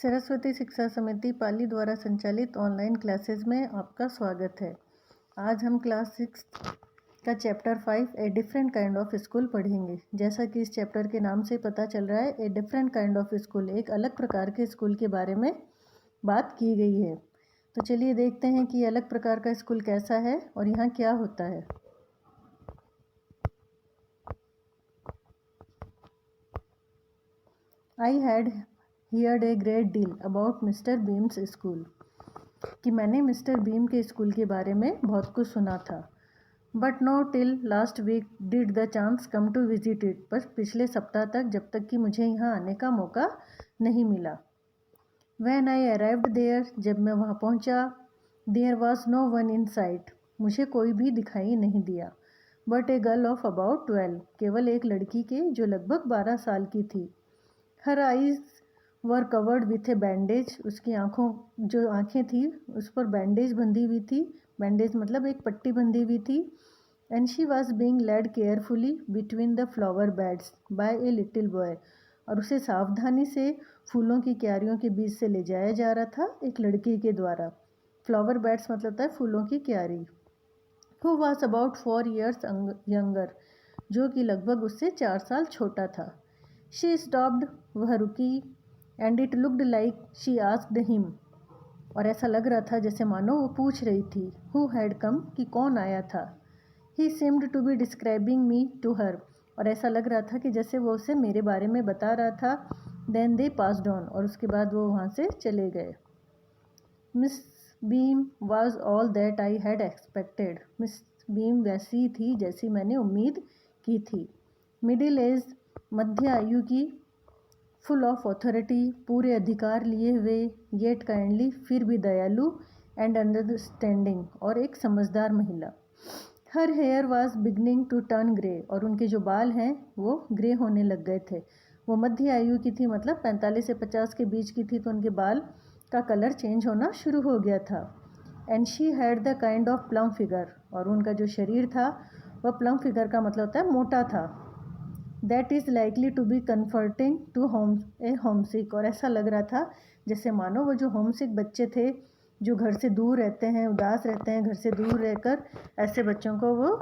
सरस्वती शिक्षा समिति पाली द्वारा संचालित ऑनलाइन क्लासेस में आपका स्वागत है। आज हम क्लास 6 का chapter 5 a different kind of school पढ़ेंगे। जैसा कि इस चैप्टर के नाम से पता चल रहा है, a different kind of school, एक अलग प्रकार के स्कूल के बारे में बात की गई है। तो चलिए देखते हैं कि अलग प्रकार का स्कूल कैसा है और यहाँ क्या होता है। आई had heard a great deal about mister beams school, कि मैंने मिस्टर बीम के स्कूल के बारे में बहुत कुछ सुना था। But no till last week did the chance come to visit it, बस पिछले सप्ताह तक, जब तक कि मुझे यहाँ आने का मौका नहीं मिला। व्हेन आई अराइव्ड देयर, जब मैं वहाँ पहुँचा, there was no one in sight, मुझे कोई भी दिखाई नहीं दिया। But a girl of about 12, केवल एक लड़की के जो लगभग 12 साल की थी। हर eyes were covered with A bandage, उसकी आँखें थी उस पर बैंडेज बंधी हुई थी। बैंडेज मतलब एक पट्टी बंधी हुई थी। And she was being led carefully between the flower beds by a little boy, और उसे सावधानी से फूलों की क्यारियों के बीच से ले जाया जा रहा था एक लड़के के द्वारा। फ्लावर बेड्स मतलब होता है फूलों की क्यारी। Who was about 4 years younger, जो कि लगभग उससे 4 साल छोटा था। शी स्टॉप्ड, वह रुकी। And it looked like she asked him, और ऐसा लग रहा था जैसे मानो वो पूछ रही थी, हु हैड कम, कि कौन आया था। He seemed to be describing me to her, और ऐसा लग रहा था कि जैसे वो उसे मेरे बारे में बता रहा था। देन दे पास्ड ऑन, और उसके बाद वो वहाँ से चले गए। Miss beam was all that I had expected, miss beam वैसी थी जैसी मैंने उम्मीद की थी। मिडिल एज, मध्य आयु की, फुल ऑफ ऑथोरिटी, पूरे अधिकार लिए हुए, येट काइंडली, फिर भी दयालु, एंड अंडरस्टैंडिंग, और एक समझदार महिला। Her hair was beginning to turn grey, और उनके जो बाल हैं वो ग्रे होने लग गए थे। वो मध्य आयु की थी, मतलब 45 से 50 के बीच की थी, तो उनके बाल का कलर चेंज होना शुरू हो गया था। And she had the kind of plum figure, और उनका जो शरीर था वह प्लम फिगर का मतलब होता है मोटा था। That is likely to be comforting to homesick, और ऐसा लग रहा था जैसे मानो वो जो होमसिक बच्चे थे जो घर से दूर रहते हैं, उदास रहते हैं, घर से दूर रहकर, ऐसे बच्चों को वो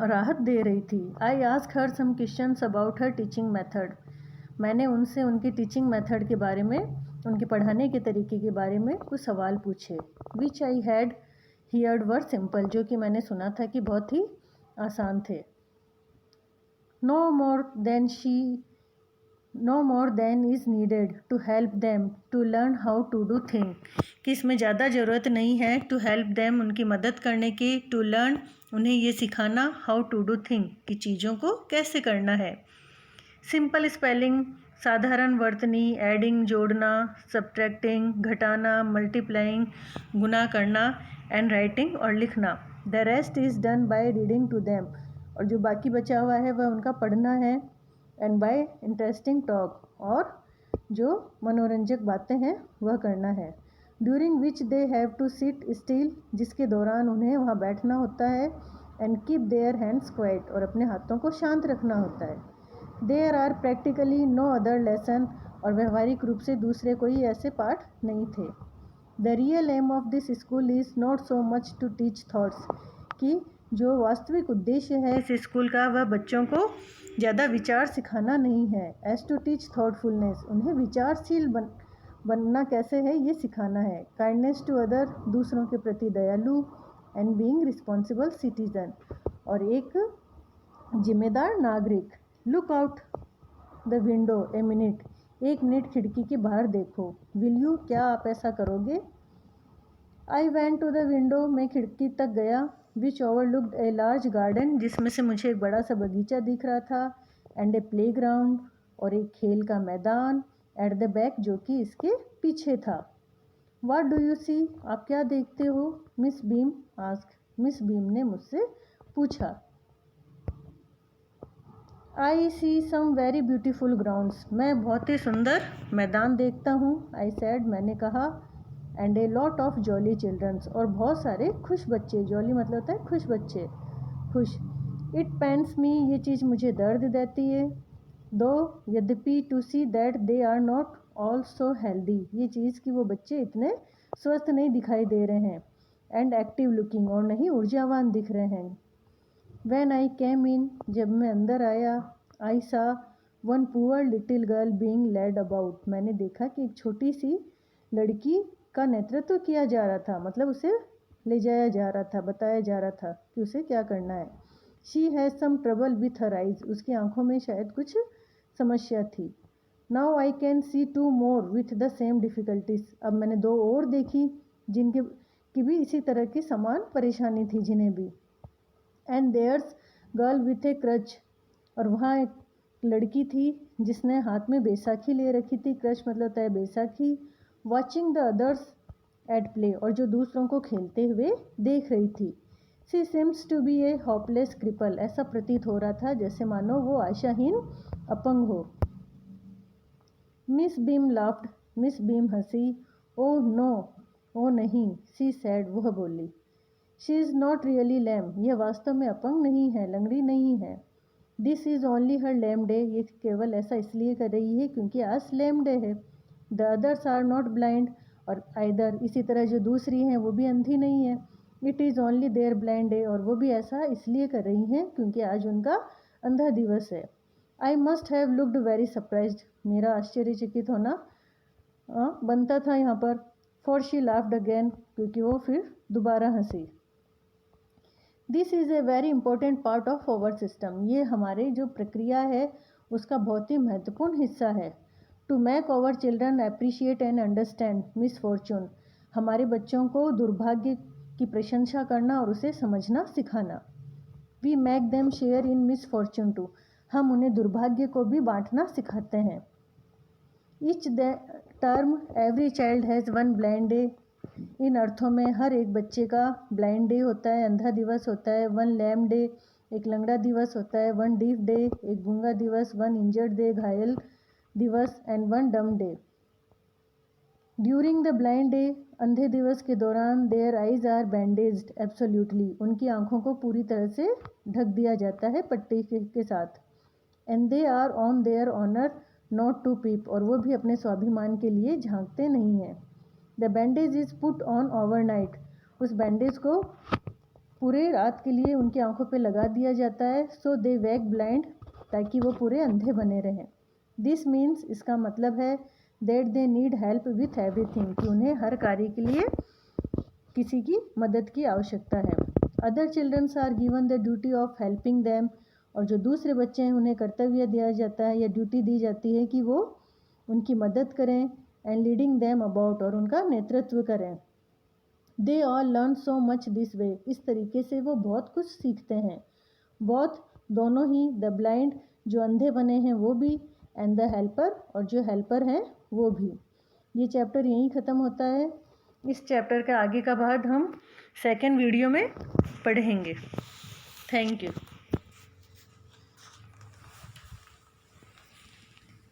राहत दे रही थी। I ask her some questions about her teaching method, मैंने उनसे उनकी टीचिंग मेथड के बारे में, उनके पढ़ाने के तरीके के बारे में कुछ सवाल पूछे। Which I had heard were simple, जो कि मैंने सुना था कि बहुत ही आसान थे। No more than is needed to help them to learn how to do things, कि इसमें ज़्यादा ज़रूरत नहीं है to help them, उनकी मदद करने की, to learn, उन्हें ये सिखाना, how to do things, कि चीज़ों को कैसे करना है। सिंपल स्पेलिंग, साधारण वर्तनी, एडिंग जोड़ना, सब्ट्रैक्टिंग घटाना, मल्टीप्लाइंग गुना करना, एंड राइटिंग और लिखना। The rest is done by reading to them, और जो बाकी बचा हुआ है वह उनका पढ़ना है। एंड बाय इंटरेस्टिंग टॉक, और जो मनोरंजक बातें हैं वह करना है। During which they have to sit still, जिसके दौरान उन्हें वहाँ बैठना होता है। And keep their hands quiet, और अपने हाथों को शांत रखना होता है। There are practically no other lesson, और व्यवहारिक रूप से दूसरे कोई ऐसे पाठ नहीं थे। The real aim of this school is not so much to teach thoughts, कि जो वास्तविक उद्देश्य है इस स्कूल का वह बच्चों को ज़्यादा विचार सिखाना नहीं है। एज टू टीच थॉटफुलनेस, उन्हें विचारशील बनना कैसे है ये सिखाना है। काइंडनेस टू अदर, दूसरों के प्रति दयालु। एंड बीइंग रिस्पॉन्सिबल सिटीजन, और एक जिम्मेदार नागरिक। Look out the window a minute, 1 minute खिड़की के बाहर देखो। विल यू, क्या आप ऐसा करोगे। I went to the window, मैं खिड़की तक गया। Which overlooked a large garden, जिसमें से मुझे एक बड़ा सा बगीचा दिख रहा था। एंड ए प्ले ग्राउंड, और एक खेल का मैदान। एट द बैक, जो कि इसके पीछे था। व्हाट डू यू सी, आप क्या देखते हो। Miss beam ask, miss beam ने मुझसे पूछा। आई सी सम वेरी ब्यूटीफुल ग्राउंड्स, मैं बहुत ही सुंदर मैदान देखता हूँ। आई सैड, मैंने कहा। And a lot of jolly childrens, और बहुत सारे खुश बच्चे। जॉली मतलब होता है खुश बच्चे, खुश। इट पेन्स मी, ये चीज़ मुझे दर्द देती है। दो यद्यपि to see that they are not all so healthy, ये चीज़ कि वो बच्चे इतने स्वस्थ नहीं दिखाई दे रहे हैं, एंड एक्टिव लुकिंग, और नहीं ऊर्जावान दिख रहे हैं। व्हेन आई केम इन, जब मैं अंदर आया, I saw one poor little girl being led about, मैंने देखा कि एक छोटी सी लड़की का नेतृत्व किया जा रहा था, मतलब उसे ले जाया जा रहा था, बताया जा रहा था कि उसे क्या करना है। She has some trouble with her eyes, उसकी आंखों में शायद कुछ समस्या थी। Now I can see two more with the same difficulties, अब मैंने दो और देखी जिनके की भी इसी तरह की समान परेशानी थी जिन्हें भी। And there's girl with a crutch, और वहाँ एक लड़की थी जिसने हाथ में बैसाखी ले रखी थी, क्रच मतलब होता है बैसाखी। Watching the others at play, और जो दूसरों को खेलते हुए देख रही थी। She seems to be a hopeless cripple, ऐसा प्रतीत हो रहा था जैसे मानो वो आशाहीन अपंग हो। Miss Beam laughed, Miss Beam हंसी। ओह नो, ओ नहीं, सी सैड, वह बोली। She is not really lame, यह वास्तव में अपंग नहीं है, लंगड़ी नहीं है। This is only her lame day, ये केवल ऐसा इसलिए कर रही है क्योंकि आज लैम डे है। The others are not blind, और आइदर, इसी तरह जो दूसरी हैं वो भी अंधी नहीं है। It is only their blind day, और वो भी ऐसा इसलिए कर रही हैं क्योंकि आज उनका अंधा दिवस है। I must have looked very surprised, मेरा आश्चर्यचकित होना बनता था यहाँ पर। फॉर शी लाफ्ड अगेन, क्योंकि वो फिर दोबारा हंसी। This is a very important part of our system, ये हमारे जो प्रक्रिया है उसका बहुत ही महत्वपूर्ण हिस्सा है। To make our children appreciate and understand misfortune, हमारे बच्चों को दुर्भाग्य की प्रशंसा करना और उसे समझना सिखाना। We make them share in misfortune too, हम उन्हें दुर्भाग्य को भी बांटना सिखाते हैं। Each term every child has one blind day, इन अर्थों में हर एक बच्चे का ब्लाइंड डे होता है, अंधा दिवस होता है। वन लैम डे, एक लंगड़ा दिवस होता है। वन डीफ डे, एक गूंगा दिवस। वन इंजर्ड डे, घायल दिवस। एंड वन डम day. During the blind day, अंधे दिवस के दौरान, देयर आइज आर बैंडेज्ड एब्सोल्यूटली, उनकी आंखों को पूरी तरह से ढक दिया जाता है पट्टी के साथ। And they are on their honour not to peep, और वो भी अपने स्वाभिमान के लिए झांकते नहीं हैं। The bandage is put on overnight, उस बैंडेज को पूरे रात के लिए उनकी आंखों पे लगा दिया जाता है। सो दे वेक ब्लाइंड, ताकि वो पूरे अंधे बने रहें। दिस मीन्स, इसका मतलब है, that they need help with everything, कि उन्हें हर कार्य के लिए किसी की मदद की आवश्यकता है। Other childrens are given the duty of helping them, और जो दूसरे बच्चे हैं उन्हें कर्तव्य दिया जाता है या ड्यूटी दी जाती है कि वो उनकी मदद करें। एंड लीडिंग दैम अबाउट, और उनका नेतृत्व करें। They all learn so much this way, इस तरीके से वो बहुत कुछ सीखते हैं। बहुत, दोनों ही, द ब्लाइंड, जो अंधे बने हैं वो भी, एंड द हेल्पर, और जो हेल्पर हैं वो भी। ये चैप्टर यहीं ख़त्म होता है। इस चैप्टर का आगे का भाग हम सेकेंड वीडियो में पढ़ेंगे। Thank you.